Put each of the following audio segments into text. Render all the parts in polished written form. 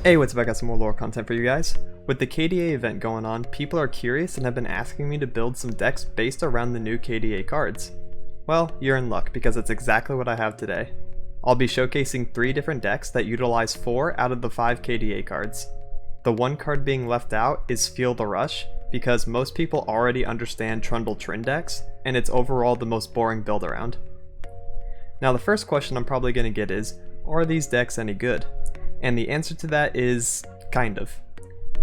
Hey, what's up? I got some more lore content for you guys. With the KDA event going on, people are curious and have been asking me to build some decks based around the new KDA cards. Well, you're in luck because it's exactly what I have today. I'll be showcasing 3 different decks that utilize 4 out of the 5 KDA cards. The one card being left out is Feel the Rush, because most people already understand Trundle Trin decks, and it's overall the most boring build around. Now the first question I'm probably going to get is, are these decks any good? And the answer to that is, kind of.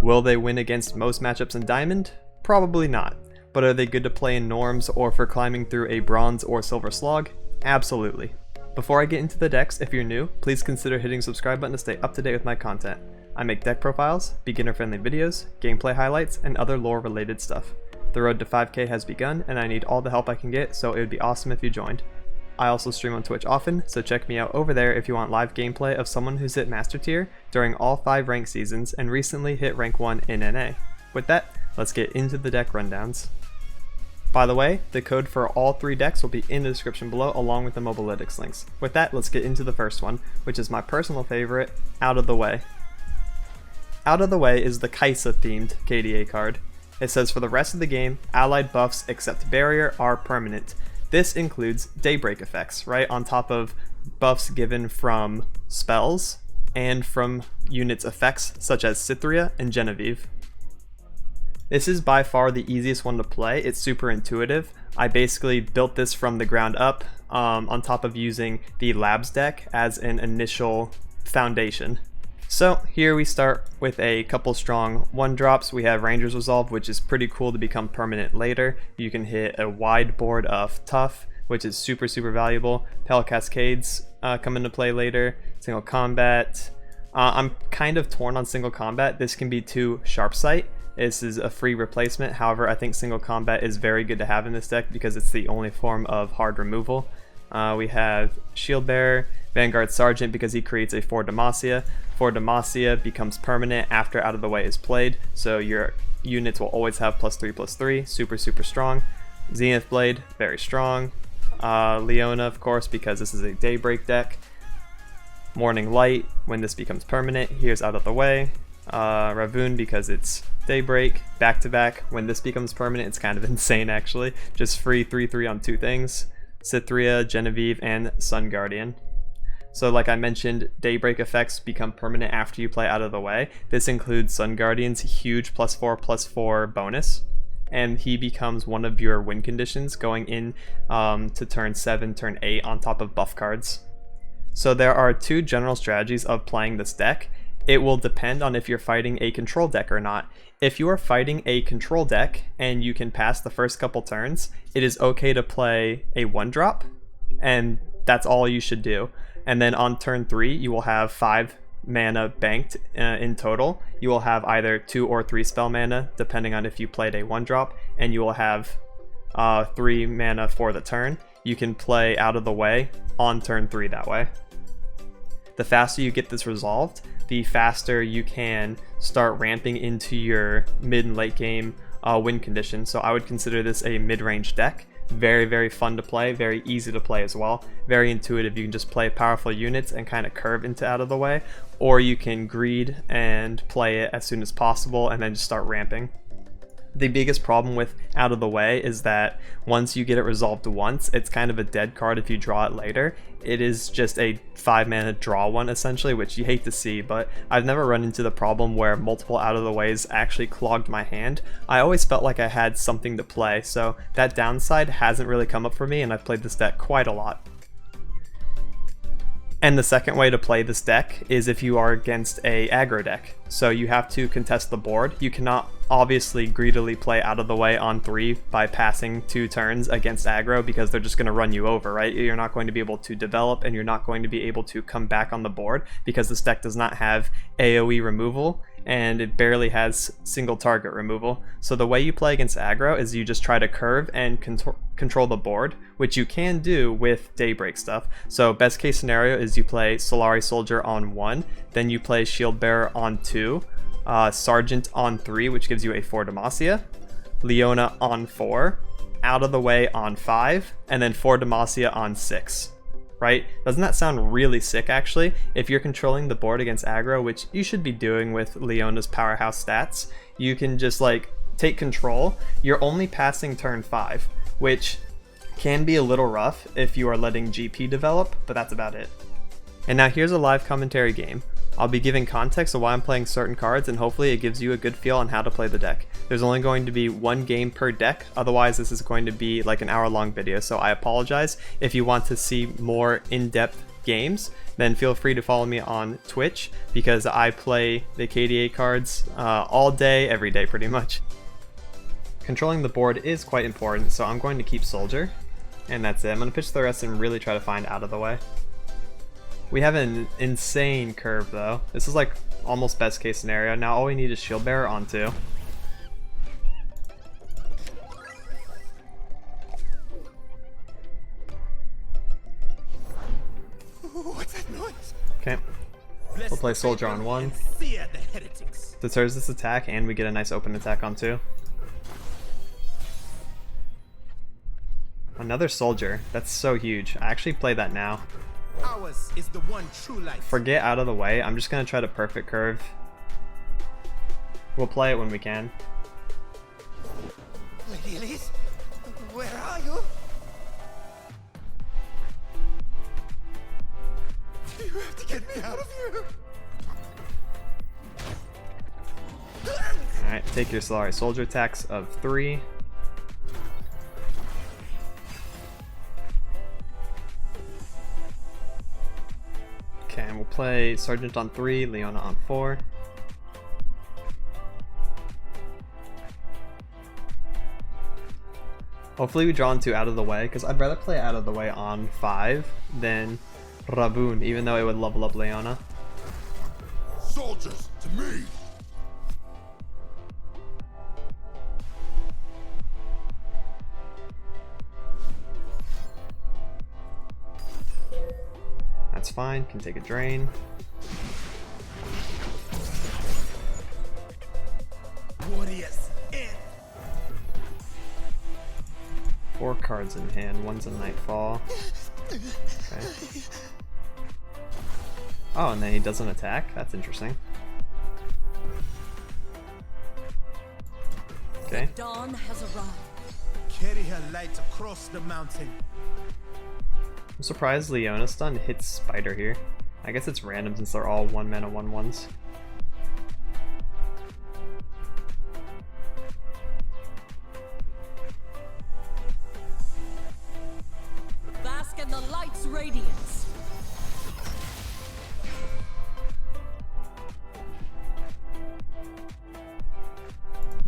Will they win against most matchups in Diamond? Probably not. But are they good to play in Norms or for climbing through a Bronze or Silver Slog? Absolutely. Before I get into the decks, if you're new, please consider hitting the subscribe button to stay up to date with my content. I make deck profiles, beginner-friendly videos, gameplay highlights, and other lore-related stuff. The road to 5k has begun, and I need all the help I can get, so it would be awesome if you joined. I also stream on Twitch often, so check me out over there if you want live gameplay of someone who's hit Master Tier during all 5 rank seasons and recently hit Rank 1 in NA. With that, let's get into the deck rundowns. By the way, the code for all 3 decks will be in the description below along with the Mobalytics links. With that, let's get into the first one, which is my personal favorite, Out of the Way. Out of the Way is the Kaisa themed KDA card. It says for the rest of the game, allied buffs except barrier are permanent. This includes daybreak effects, right, on top of buffs given from spells and from units' effects such as Cytherea and Genevieve. This is by far the easiest one to play. It's super intuitive. I basically built this from the ground up on top of using the Labs deck as an initial foundation. So here we start with a couple strong 1-drops. We have Ranger's Resolve, which is pretty cool to become permanent later. You can hit a wide board of Tough, which is super valuable. Pale Cascades come into play later. Single Combat. I'm kind of torn on Single Combat. This can be too Sharp Sight. This is a free replacement. However, I think Single Combat is very good to have in this deck because it's the only form of hard removal. We have Shield Bearer, Vanguard Sergeant because he creates a 4 Demacia. 4 Demacia becomes permanent after Out of the Way is played, so your units will always have +3/+3, super strong. Zenith Blade, very strong. Leona, of course, because this is a Daybreak deck. Morning Light, when this becomes permanent, here's Out of the Way. Ravoon, because it's Daybreak. Back to back, when this becomes permanent, it's kind of insane actually. Just free 3/3 on 2 things. Cytherea, Genevieve, and Sun Guardian. So like I mentioned, Daybreak effects become permanent after you play Out of the Way. This includes Sun Guardian's huge +4/+4 bonus, and he becomes one of your win conditions going in to turn 7, turn 8 on top of buff cards. So there are 2 general strategies of playing this deck. It will depend on if you're fighting a control deck or not. If you are fighting a control deck and you can pass the first couple turns, it is okay to play a 1-drop, and that's all you should do. And then on turn 3, you will have 5 mana banked in total. You will have either 2 or 3 spell mana, depending on if you played a 1-drop, and you will have 3 mana for the turn. You can play Out of the Way on turn 3 that way. The faster you get this resolved, the faster you can start ramping into your mid and late game win condition. So I would consider this a mid-range deck. Very fun to play, very easy to play as well. Very intuitive. You can just play powerful units and kind of curve into Out of the Way, or you can greed and play it as soon as possible and then just start ramping. The biggest problem with Out of the Way is that once you get it resolved once, it's kind of a dead card if you draw it later. It is just a 5 mana draw one essentially, which you hate to see, but I've never run into the problem where multiple Out of the Ways actually clogged my hand. I always felt like I had something to play, so that downside hasn't really come up for me, and I've played this deck quite a lot. And the second way to play this deck is if you are against a aggro deck. So you have to contest the board. You cannot obviously greedily play Out of the Way on 3 by passing 2 turns against aggro because they're just going to run you over, right? You're not going to be able to develop and you're not going to be able to come back on the board because this deck does not have AoE removal and it barely has single target removal. So the way you play against aggro is you just try to curve and control the board, which you can do with Daybreak stuff. So best case scenario is you play Solari Soldier on 1, then you play Shield Bearer on 2, Sergeant on 3, which gives you a 4 Demacia, Leona on 4, Out of the Way on 5, and then 4 Demacia on 6. right? Doesn't that sound really sick actually? If you're controlling the board against aggro, which you should be doing with Leona's powerhouse stats, you can just like take control. You're only passing turn 5, which can be a little rough if you are letting GP develop, but that's about it. And now here's a live commentary game. I'll be giving context of why I'm playing certain cards, and hopefully it gives you a good feel on how to play the deck. There's only going to be one game per deck, otherwise this is going to be like an hour-long video, so I apologize. If you want to see more in-depth games, then feel free to follow me on Twitch, because I play the KDA cards all day, every day pretty much. Controlling the board is quite important, so I'm going to keep Soldier, and that's it. I'm going to pitch the rest and really try to find out of the way. We have an insane curve though. This is like almost best case scenario. Now all we need is Shield Bearer on 2. What's that noise? Okay. We'll play Soldier on 1. Deters this attack and we get a nice open attack on 2. Another Soldier. That's so huge. I actually play that now. Ours is the one true light. Forget out of the way. I'm just going to try to perfect curve. We'll play it when we can. Lady Elise, where are you? You have to get me out of here. Alright, take your Solari Soldier attacks of 3. Okay, and we'll play Sergeant on 3, Leona on 4. Hopefully we draw into out of the way, because I'd rather play out of the way on 5 than Raboon, even though it would level up Leona. Soldiers to me. That's fine, can take a drain. Warriors in. 4 cards in hand, one's a Nightfall. Okay. Oh, and then he doesn't attack? That's interesting. Okay. Dawn has arrived. Carry her light across the mountain. I'm surprised Leona stun hits Spider here. I guess it's random since they're all 1 mana 1/1s. Bask in the light's radiance.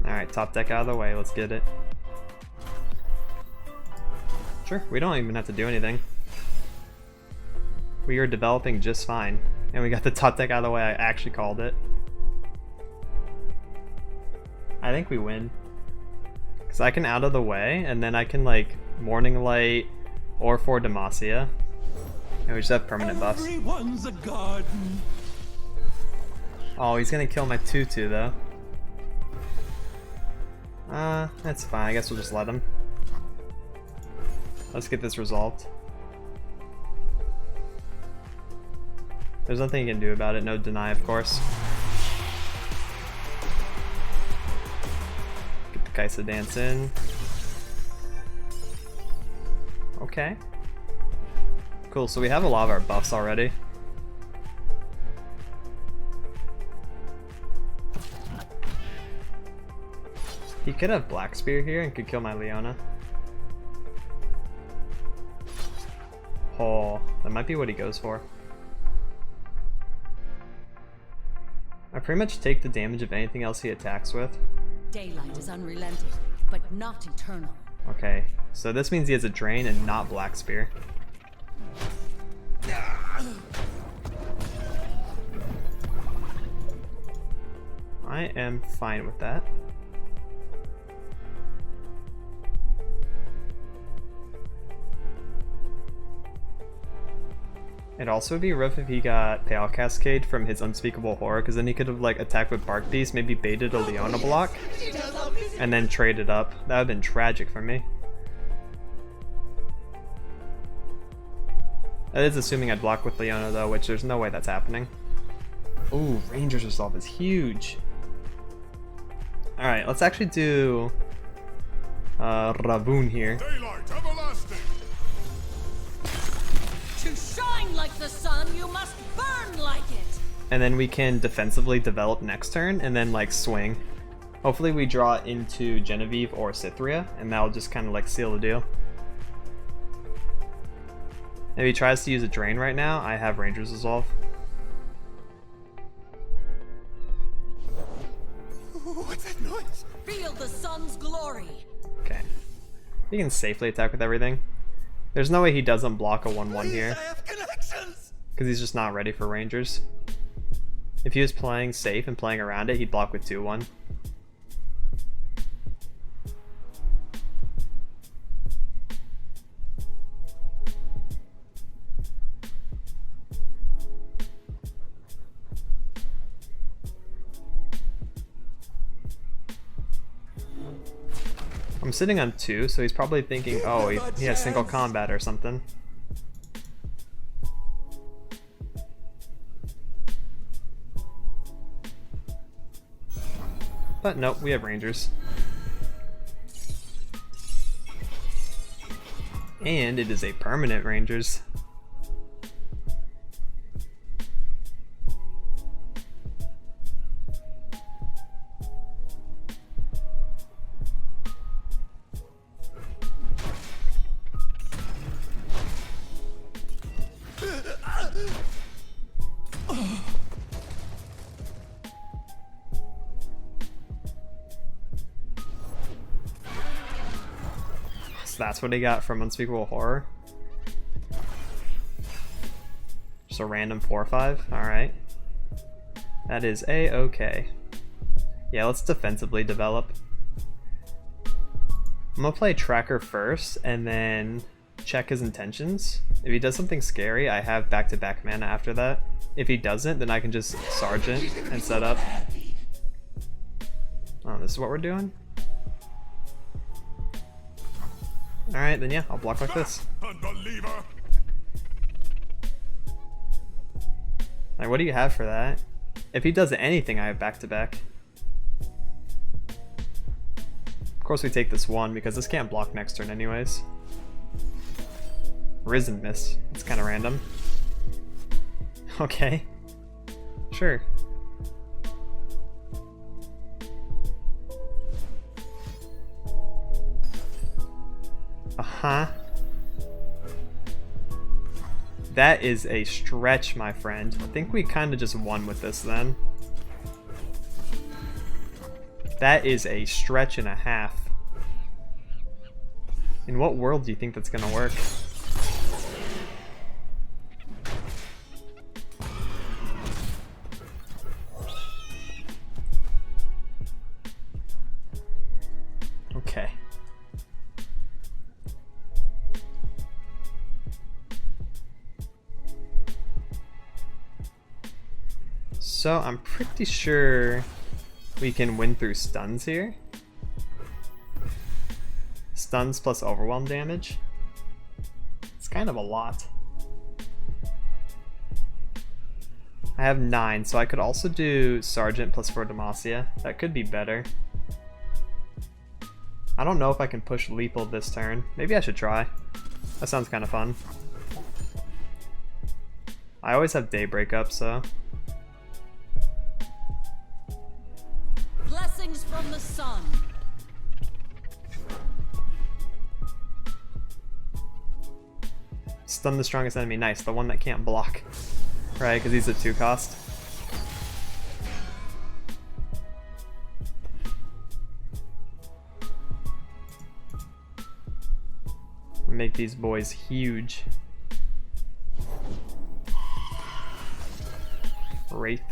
Alright, top deck out of the way, let's get it. Sure, we don't even have to do anything. We are developing just fine. And we got the top deck out of the way, I actually called it. I think we win. Because I can out of the way, and then I can like Morning Light or for Demacia. And we just have permanent buffs. Everyone's a garden. Oh, he's gonna kill my 2/2 though. That's fine, I guess we'll just let him. Let's get this resolved. There's nothing you can do about it, no deny of course. Get the Kaisa Dance in. Okay. Cool, so we have a lot of our buffs already. He could have Black Spear here and could kill my Leona. Oh, that might be what he goes for. I pretty much take the damage of anything else he attacks with. Daylight is unrelenting, but not eternal. Okay, so this means he has a Drain and not Black Spear. I am fine with that. It'd also be rough if he got Pale Cascade from his Unspeakable Horror, because then he could have like attacked with Bark Beast, maybe baited a Leona block, and then traded up. That would have been tragic for me. That is assuming I'd block with Leona though, which there's no way that's happening. Ooh, Ranger's Resolve is huge. Alright, let's actually do Ravun here. Daylight everlasting. To shine like the sun, you must burn like it. And then we can defensively develop next turn and then like swing. Hopefully we draw into Genevieve or Cythria, and that'll just kind of like seal the deal. If he tries to use a Drain right now, I have Ranger's Resolve. What's that noise? Feel the sun's glory. Okay. He can safely attack with everything. There's no way he doesn't block a 1-1 Please, here, I have connections. because he's just not ready for Rangers. If he was playing safe and playing around it, he'd block with 2-1. I'm sitting on 2, so he's probably thinking, oh, he has single combat or something. But nope, we have Rangers. And it is a permanent Rangers. So that's what he got from Unspeakable Horror. Just a random 4/5. Alright. That is A-okay. Yeah, let's defensively develop. I'm gonna play Tracker first and then check his intentions. If he does something scary, I have back-to-back mana after that. If he doesn't, then I can just Sergeant and set up. Oh, this is what we're doing? Alright, then yeah, I'll block like this. Unbeliever. Like, what do you have for that? If he does anything, I have back-to-back. Of course we take this 1 because this can't block next turn anyways. Risen miss. It's kind of random. Okay. Sure. Uh-huh. That is a stretch, my friend. I think we kind of just won with this then. That is a stretch and a half. In what world do you think that's gonna work? Okay. So I'm pretty sure we can win through stuns here. Stuns plus overwhelm damage. It's kind of a lot. I have 9, so I could also do Sergeant plus 4 Demacia. That could be better. I don't know if I can push lethal this turn. Maybe I should try. That sounds kind of fun. I always have Daybreak up, so... Blessings from the sun. Stun the strongest enemy. Nice, the one that can't block. Right, because he's a 2-cost. Make these boys huge. Wraith.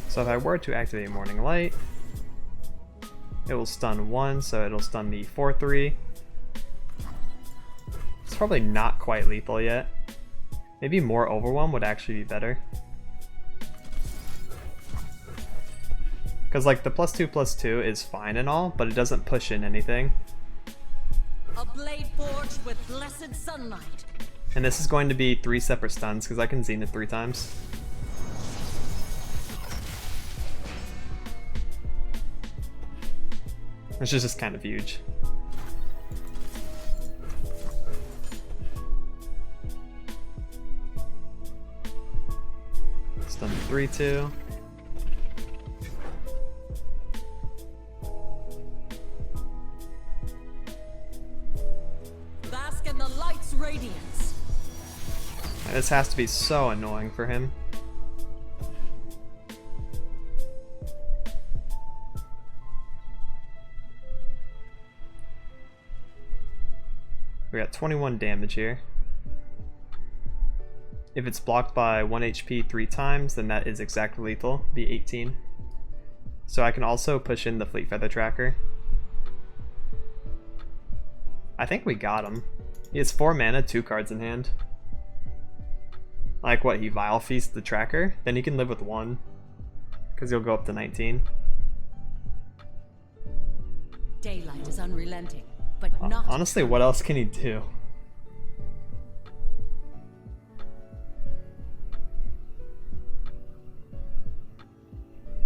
So if I were to activate Morning Light, it will stun 1, so it'll stun the 4/3. It's probably not quite lethal yet. Maybe more Overwhelm would actually be better. Because like the +2/+2 is fine and all, but it doesn't push in anything. A blade forged with blessed sunlight. And this is going to be 3 separate stuns because I can Zenith 3 times. Which is just kind of huge. Stun 3-2. Bask in the light's radiance. This has to be so annoying for him. We got 21 damage here. If it's blocked by 1 HP 3 times, then that is exactly lethal, be 18. So I can also push in the Fleet Feather Tracker. I think we got him. He has 4 mana, 2 cards in hand. Like what, he Vile Feast the Tracker? Then he can live with 1. Because he'll go up to 19. Daylight is unrelenting, but not Honestly, what else can he do?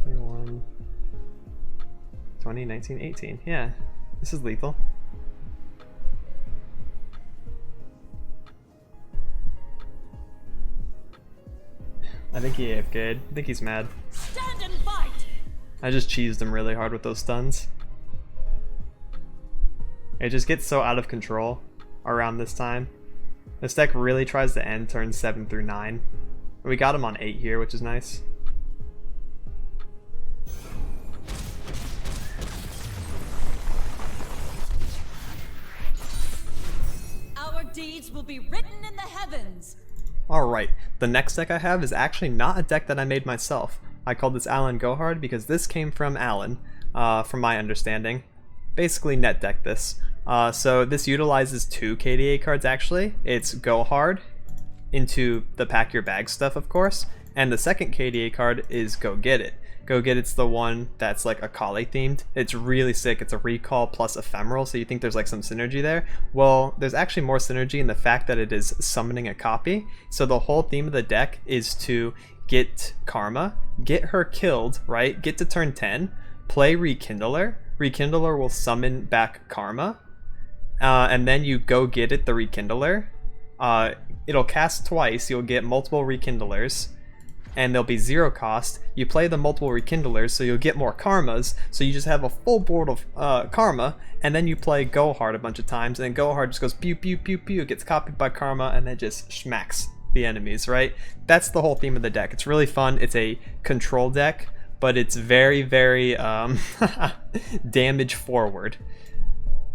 One, 20, 19, 18. Yeah, this is lethal. I think he AFK'd. I think he's mad. stand and fight. I just cheesed him really hard with those stuns. It just gets so out of control around this time. This deck really tries to end turns 7 through 9. We got him on 8 here, which is nice. Our deeds will be written in the heavens. Alright, the next deck I have is actually not a deck that I made myself. I called this Alan Go Hard because this came from Alan, from my understanding. Basically net deck this. So this utilizes 2 KDA cards actually. It's Go Hard into the Pack Your Bag stuff, of course, and the second KDA card is Go Get It. Go Get It's the one that's like Akali themed. It's really sick. It's a recall plus ephemeral, so you think there's like some synergy there. Well, there's actually more synergy in the fact that it is summoning a copy. So the whole theme of the deck is to get Karma, get her killed, right? Get to turn 10, play Rekindler. Rekindler will summon back Karma, and then you go get it, the Rekindler. It'll cast twice, you'll get multiple Rekindlers, and they'll be 0 cost. You play the multiple Rekindlers, so you'll get more Karmas, so you just have a full board of Karma, and then you play Go Hard a bunch of times, and then Go Hard just goes pew pew pew pew, gets copied by Karma, and then just smacks the enemies, right? That's the whole theme of the deck. It's really fun. It's a control deck, but it's very, very damage forward.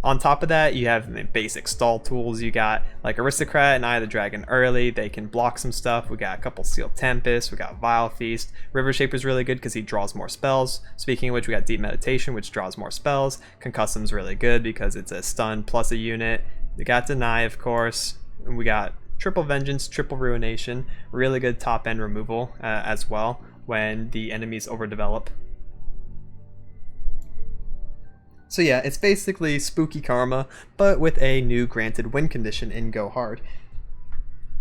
On top of that, you have the basic stall tools. You got like Aristocrat and Eye of the Dragon early. They can block some stuff. We got a couple Sealed Tempest. We got Vile Feast. River Shaper's really good because he draws more spells. Speaking of which, we got Deep Meditation, which draws more spells. Concussum's really good because it's a stun plus a unit. We got Deny, of course. And we got Triple Vengeance, Triple Ruination. Really good top end removal as well when the enemies overdevelop. So yeah, it's basically Spooky Karma, but with a new granted win condition in Go Hard.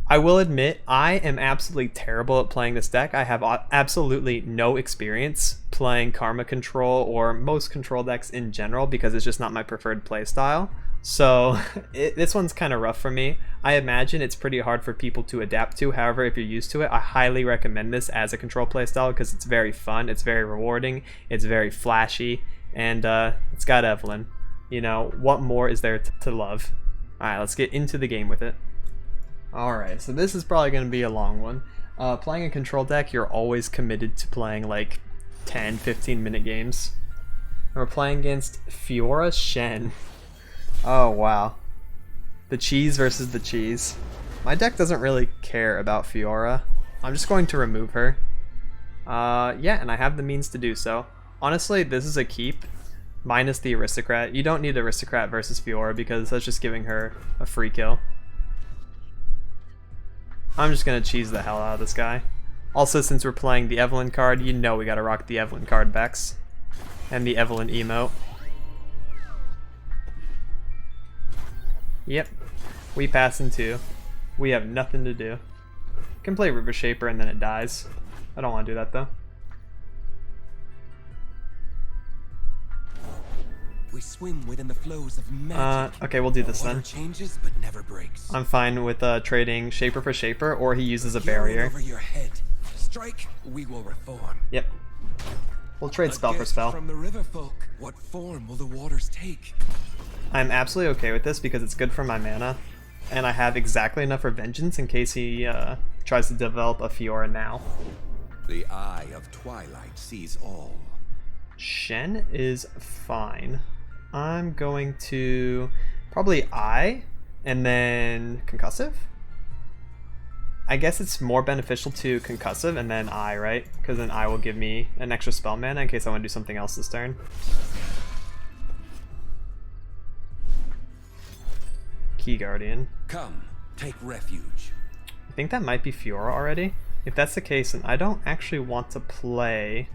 I will admit, I am absolutely terrible at playing this deck. I have absolutely no experience playing Karma Control or most control decks in general because it's just not my preferred playstyle. So this one's kind of rough for me. I imagine it's pretty hard for people to adapt to. However, if you're used to it, I highly recommend this as a control playstyle because it's very fun, it's very rewarding, it's very flashy, and it's got Evelyn. You know, what more is there to love? Alright, let's get into the game with it. Alright, so this is probably going to be a long one. Playing a control deck, you're always committed to playing like 10-15 minute games. We're playing against Fiora Shen. Oh wow. The cheese versus the cheese. My deck doesn't really care about Fiora. I'm just going to remove her. Yeah, and I have the means to do so. Honestly, this is a keep, minus the Aristocrat. You don't need Aristocrat versus Fiora because that's just giving her a free kill. I'm just gonna cheese the hell out of this guy. Also, since we're playing the Evelyn card, you know we gotta rock the Evelyn card backs. And the Evelyn emote. Yep, we pass in 2. We have nothing to do. Can play River Shaper and then it dies. I don't want to do that though. We swim within the flows of magic. Okay, we'll do this Water then. changes but never breaks. I'm fine with trading Shaper for Shaper, or he uses a Hero barrier. over your head. Strike, we will reform. Yep. We'll trade A spell for gift spell. From the river folk. What form will the waters take? I'm absolutely okay with this because it's good for my mana, and I have exactly enough for Vengeance in case he tries to develop a Fiora now. The eye of twilight sees all. Shen is fine. I'm going to probably Eye and then Concussive. I guess it's more beneficial to Concussive and then Eye, right? Because then Eye will give me an extra spell mana in case I want to do something else this turn. Key Guardian. Come, take refuge. I think that might be Fiora already. If that's the case, then I don't actually want to play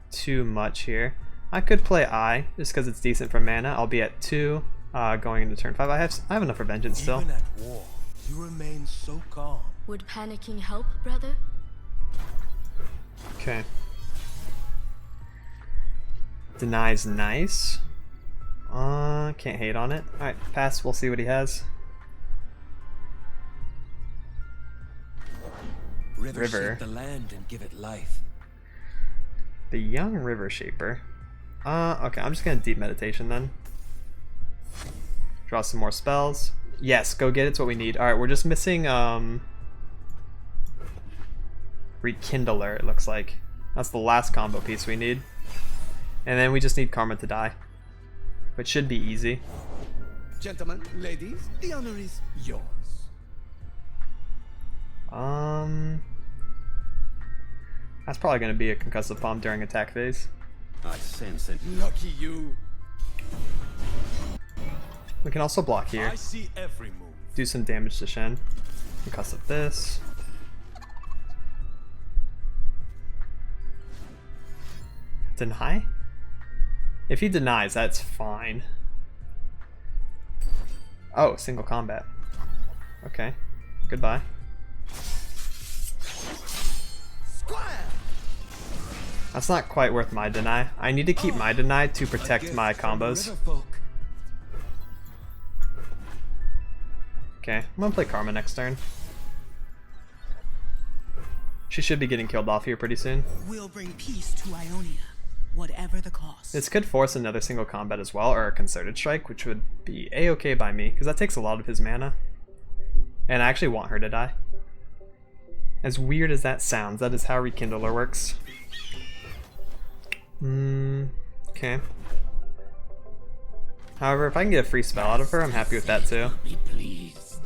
too much here. I could play Eye just because it's decent for mana. I'll be at 2 going into turn 5. I have enough for Vengeance still. Even at war, you remain so calm. Would panicking help, brother? Okay. Deny's nice. Can't hate on it. Alright, pass. We'll see what he has. River. River. Shape the land and give it life. The young River Shaper. Okay, I'm just gonna Deep Meditation then. Draw some more spells. Yes, go get it. It's what we need. Alright, we're just missing, Rekindler, it looks like. That's the last combo piece we need. And then we just need Karma to die. Which should be easy. Gentlemen, ladies, the honor is yours. That's probably gonna be a Concussive Palm during attack phase. I sense it. Lucky you. We can also block here. I see every move. Do some damage to Shen. Concussive this. Deny? If he denies, that's fine. Oh, single combat. Okay. Goodbye. Square. That's not quite worth my deny. I need to keep my deny to protect my combos. Okay, I'm gonna play Karma next turn. She should be getting killed off here pretty soon. We'll bring peace to Ionia, whatever the cost. This could force another single combat as well, or a concerted strike, which would be a-okay by me, because that takes a lot of his mana. And I actually want her to die. As weird as that sounds, that is how Rekindler works. Okay. However, if I can get a free spell out of her, I'm happy with that too. Be pleased.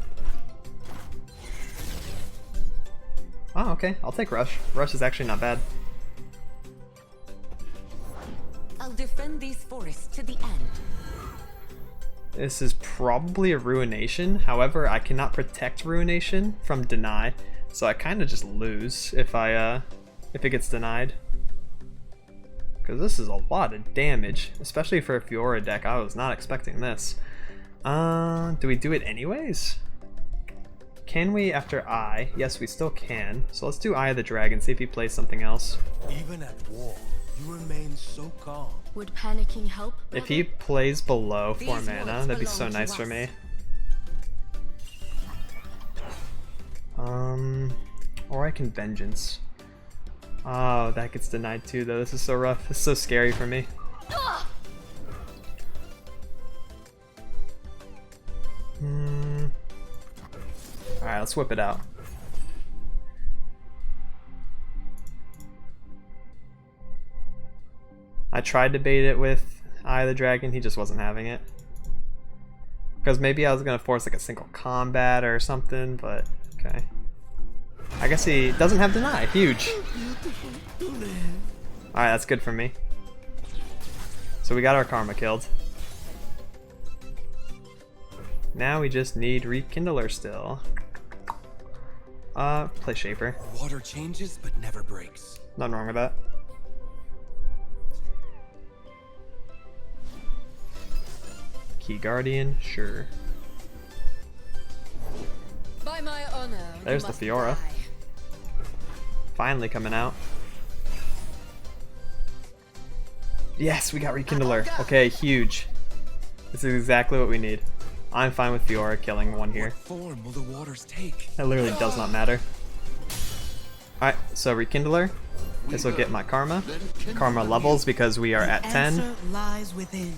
Oh, okay. I'll take Rush. Rush is actually not bad. I'll defend these forests to the end. This is probably a Ruination. However, I cannot protect Ruination from Deny, so I kind of just lose if it gets denied. Because this is a lot of damage, especially for a Fiora deck. I was not expecting this. Do we do it anyways? Can we after Eye? Yes, we still can. So let's do Eye of the Dragon, see if he plays something else. Even at war, you remain so calm. Would panicking help, brother? If he plays below 4 These mana, woods that'd be so belong to nice for us. me. Or I can Vengeance. Oh, that gets denied too though. This is so rough. This is so scary for me. Alright, let's whip it out. I tried to bait it with Eye of the Dragon, he just wasn't having it. Because maybe I was gonna force like a single combat or something, but okay. I guess he doesn't have deny. Huge. Alright, that's good for me. So we got our Karma killed. Now we just need Rekindler still. Play Shaper. Water changes but never breaks. Nothing wrong with that. Key Guardian, sure. By my honor, There's you the must Fiora. die. Finally coming out. Yes, we got Rekindler. Okay, huge. This is exactly what we need. I'm fine with Fiora killing one here. What form will the waters take? That literally does not matter. Alright, so Rekindler. This will get my Karma. Karma levels because we are at 10. Answer lies within.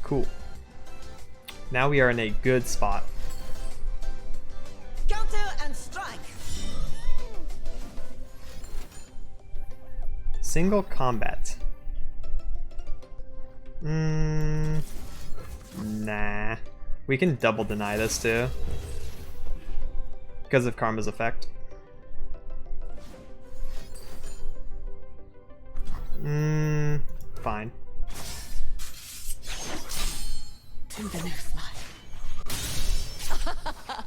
Cool. Now we are in a good spot. Counter and strike. Single combat. Nah. We can double deny this too. Because of Karma's effect. Fine. To the next life.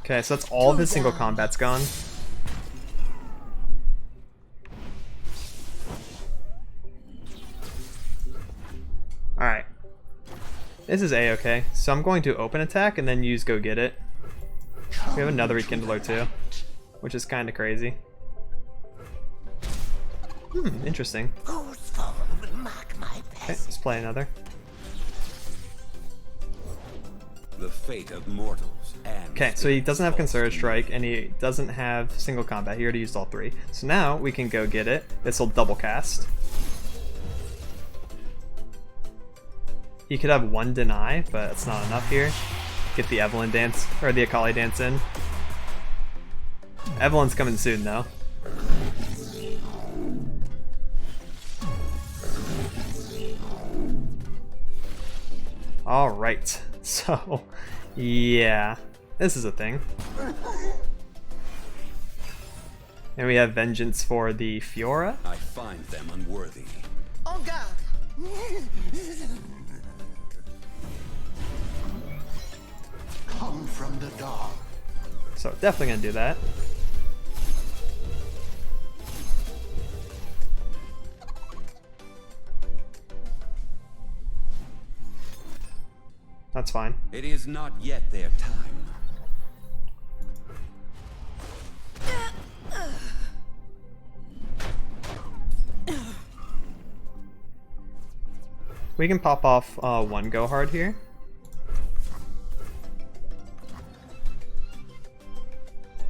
Okay, so that's all of his single combat's gone. Alright. This is A-okay. So I'm going to open attack and then use Go Get It. We have another Rekindler too, which is kind of crazy. Interesting. Whose fall will mark my Okay, passage? let's play another. The fate of mortals and Okay, so he doesn't have falls Concerted to Strike me. and he doesn't have single combat. He already used all three. So now we can Go Get It. This will double cast. He could have one deny, but it's not enough here. Get the Evelyn dance, or the Akali dance in. Evelyn's coming soon though. Alright, so yeah, this is a thing. And we have Vengeance for the Fiora. I find them unworthy. En garde. Come from the dark. So definitely gonna do that. That's fine. It is not yet their time. We can pop off one Go Hard here.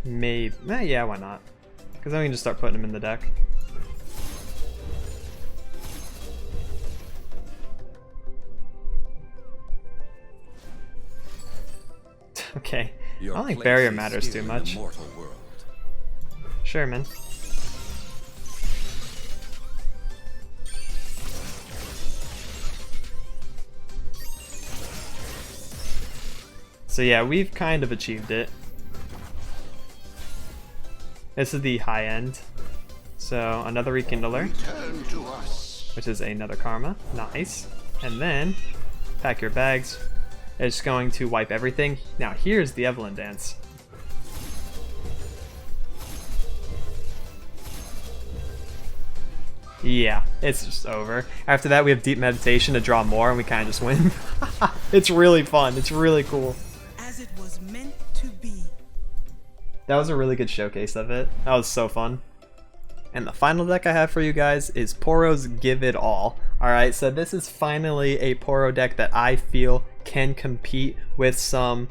Maybe. Yeah, why not? Because then we can just start putting him in the deck. Okay. I Your don't think place barrier is matters here too in the much. mortal world. Sure, man. So yeah, we've kind of achieved it. This is the high end. So another Rekindler, Turn to us. which is another Karma. Nice. And then, pack your bags. It's going to wipe everything. Now here's the Evelyn dance. Yeah, it's just over. After that we have Deep Meditation to draw more and we kind of just win. It's really fun. It's really cool. As it was meant to be. That was a really good showcase of it. That was so fun. And the final deck I have for you guys is Poros Give It All. Alright, so this is finally a Poro deck that I feel can compete with some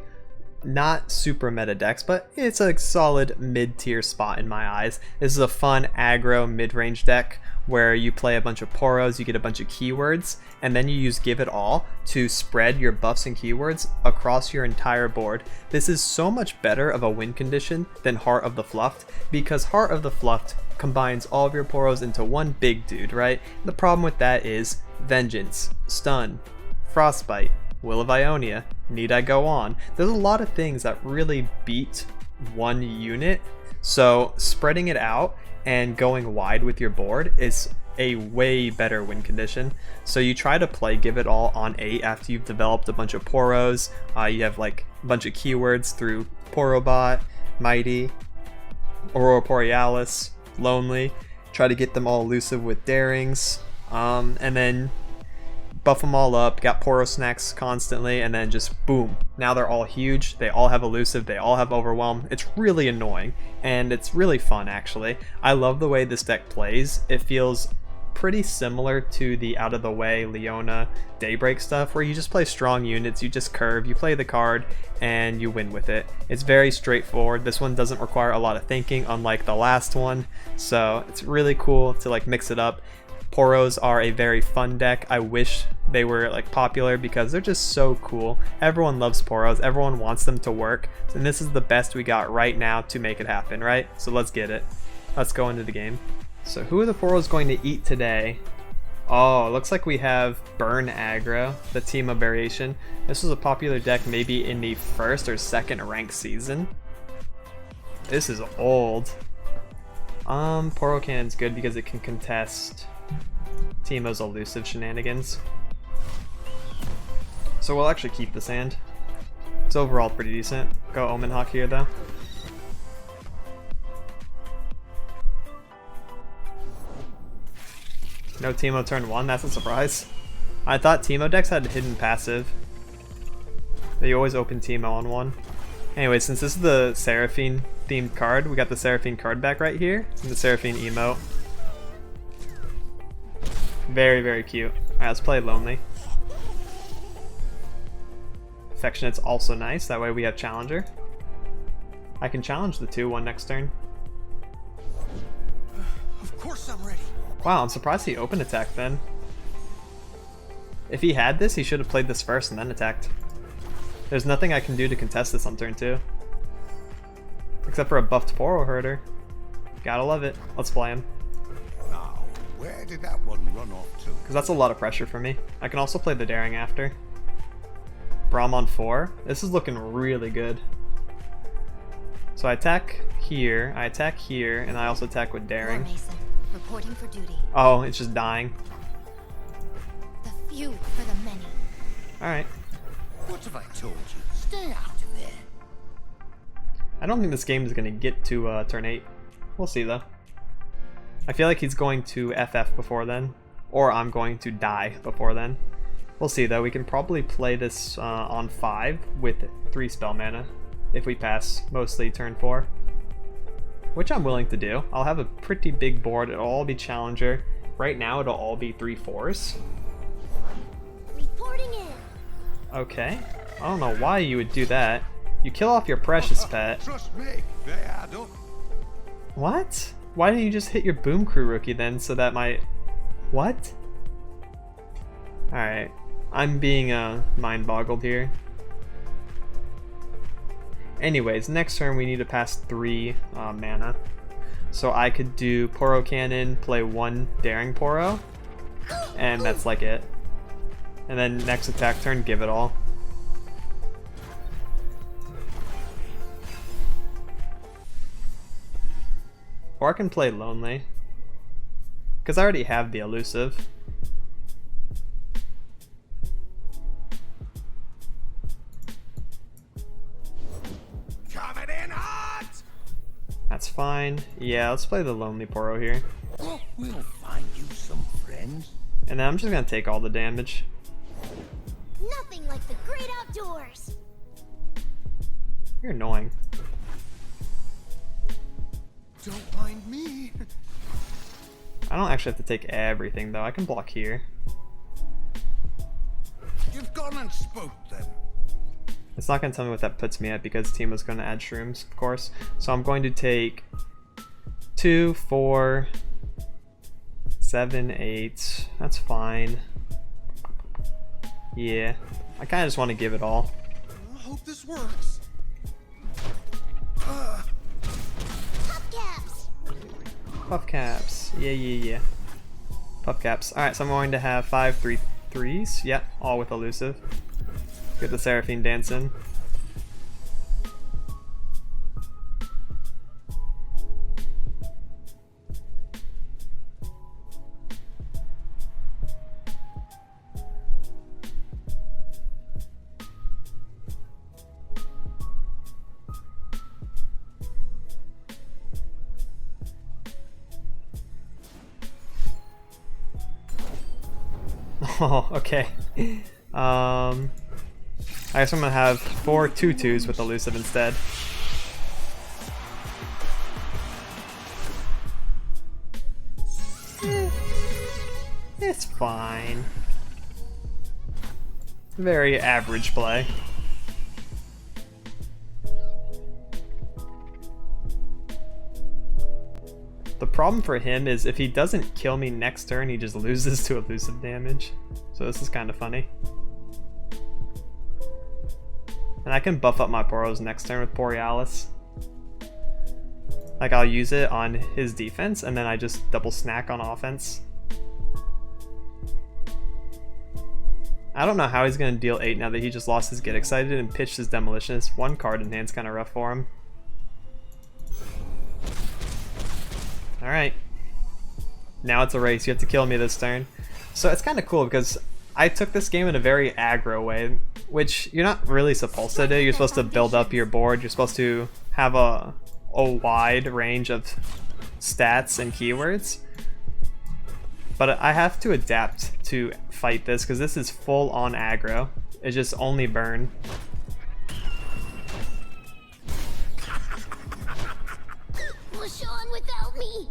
not super meta decks, but it's a solid mid-tier spot in my eyes. This is a fun aggro mid-range deck where you play a bunch of Poros, you get a bunch of keywords, and then you use Give It All to spread your buffs and keywords across your entire board. This is so much better of a win condition than Heart of the Fluffed, because Heart of the Fluffed combines all of your Poros into one big dude, right? The problem with that is Vengeance, Stun, Frostbite, Will of Ionia, need I go on? There's a lot of things that really beat one unit, so spreading it out and going wide with your board is a way better win condition. So you try to play Give It All on 8 after you've developed a bunch of Poros. You have like a bunch of keywords through Porobot, Mighty, Aurora Borealis, Lonely. Try to get them all elusive with Darings, and then buff them all up, got Poros snacks constantly, and then just boom. Now they're all huge, they all have elusive, they all have overwhelm. It's really annoying, and it's really fun actually. I love the way this deck plays. It feels pretty similar to the out of the way Leona Daybreak stuff, where you just play strong units, you just curve, you play the card, and you win with it. It's very straightforward. This one doesn't require a lot of thinking, unlike the last one, so it's really cool to like mix it up. Poros are a very fun deck. I wish they were like popular because they're just so cool. Everyone loves Poros, everyone wants them to work, and this is the best we got right now to make it happen, right? So let's get it. Let's go into the game. So who are the Poros going to eat today? Oh, it looks like we have Burn Aggro, the Teemo variation. This was a popular deck maybe in the first or second ranked season. This is old. Poro Cannon's good because it can contest Teemo's elusive shenanigans. So we'll actually keep this hand. It's overall pretty decent. Go Omen Hawk here though. No Teemo turn 1, that's a surprise. I thought Teemo decks had hidden passive. They always open Teemo on 1. Anyway, since this is the Seraphine themed card, we got the Seraphine card back right here, and the Seraphine emote. Very, very cute. Alright, let's play Lonely. Affectionate's also nice, that way we have Challenger. I can challenge the 2-1 next turn. Of course I'm ready. Wow, I'm surprised he open attacked then. If he had this, he should have played this first and then attacked. There's nothing I can do to contest this on turn 2. Except for a buffed Poro Herder. Gotta love it. Let's play him. Now, where did that one run off to? Because that's a lot of pressure for me. I can also play the Daring after. Braum on 4. This is looking really good. So I attack here, and I also attack with Daring. Mason, reporting for duty. Oh, it's just dying. The few for the many. Alright. What have I told you? Stay out of there. I don't think this game is going to get to turn 8. We'll see though. I feel like he's going to FF before then. Or I'm going to die before then. We'll see though. We can probably play this on 5 with 3 spell mana. If we pass mostly turn 4. Which I'm willing to do. I'll have a pretty big board. It'll all be Challenger. Right now it'll all be 3/4s. Reporting in. Okay. I don't know why you would do that. You kill off your precious pet. Trust me, they add up. What? Why didn't you just hit your Boom Crew rookie then so that my... What? Alright. I'm being mind boggled here. Anyways, next turn we need to pass 3 mana. So I could do Poro Cannon, play 1 Daring Poro, and that's like it. And then next attack turn, give it all. Or I can play Lonely. Because I already have the elusive. Coming in hot! That's fine. Yeah, let's play the Lonely Poro here. We'll find you some friends. And then I'm just going to take all the damage. Nothing like the great outdoors. You're annoying. Don't mind me. I don't actually have to take everything though. I can block here. You've gone and spoke them. It's not going to tell me what that puts me at because Teemo's going to add shrooms, of course. So I'm going to take 2, 4, 7, 8. That's fine. Yeah. I kind of just want to give it all. I hope this works. Top caps. Puff caps. Yeah. Puff caps. Alright, so I'm going to have 5 3/3s. Yep, all with elusive. Get the Seraphine dancing. Oh, okay. I guess I'm gonna have 4 2/2s with elusive instead. It's fine. Very average play. The problem for him is if he doesn't kill me next turn, he just loses to elusive damage. So this is kind of funny. And I can buff up my Poros next turn with Borealis. Like I'll use it on his defense and then I just double snack on offense. I don't know how he's going to deal 8 now that he just lost his Get Excited and pitched his Demolitionist. 1 card in hand's kind of rough for him. Alright. Now it's a race. You have to kill me this turn. So it's kind of cool because I took this game in a very aggro way, which you're not really supposed to do. You're supposed to build up your board. You're supposed to have a wide range of stats and keywords. But I have to adapt to fight this because this is full on aggro. It's just only burn. Push on without me.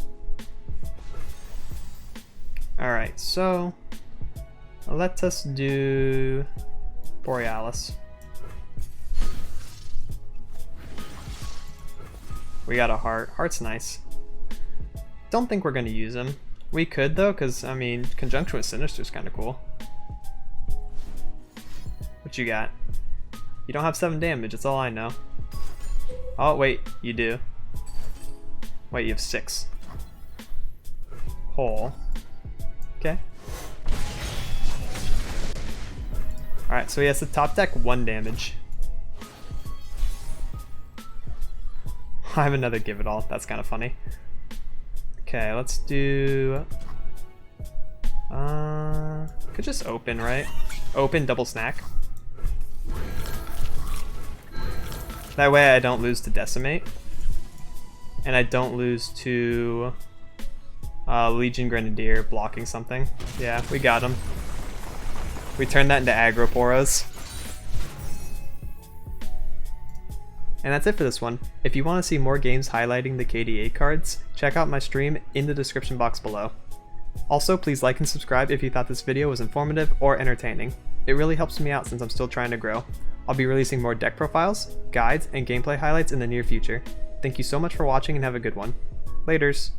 Alright, so let us do Borealis. We got a heart. Heart's nice. Don't think we're going to use him. We could though, because I mean, conjunction with Sinister is kind of cool. What you got? You don't have 7 damage, that's all I know. Oh wait, you do. Wait, you have 6. Hole. Okay. Alright, so he has to top deck 1 damage. I have another Give It All, that's kind of funny. Okay, let's do... could just open, right? Open, double snack. That way I don't lose to Decimate. And I don't lose to Legion Grenadier blocking something. Yeah, we got him. We turned that into aggro Poros. And that's it for this one. If you want to see more games highlighting the KDA cards, check out my stream in the description box below. Also, please like and subscribe if you thought this video was informative or entertaining. It really helps me out since I'm still trying to grow. I'll be releasing more deck profiles, guides, and gameplay highlights in the near future. Thank you so much for watching and have a good one. Laters!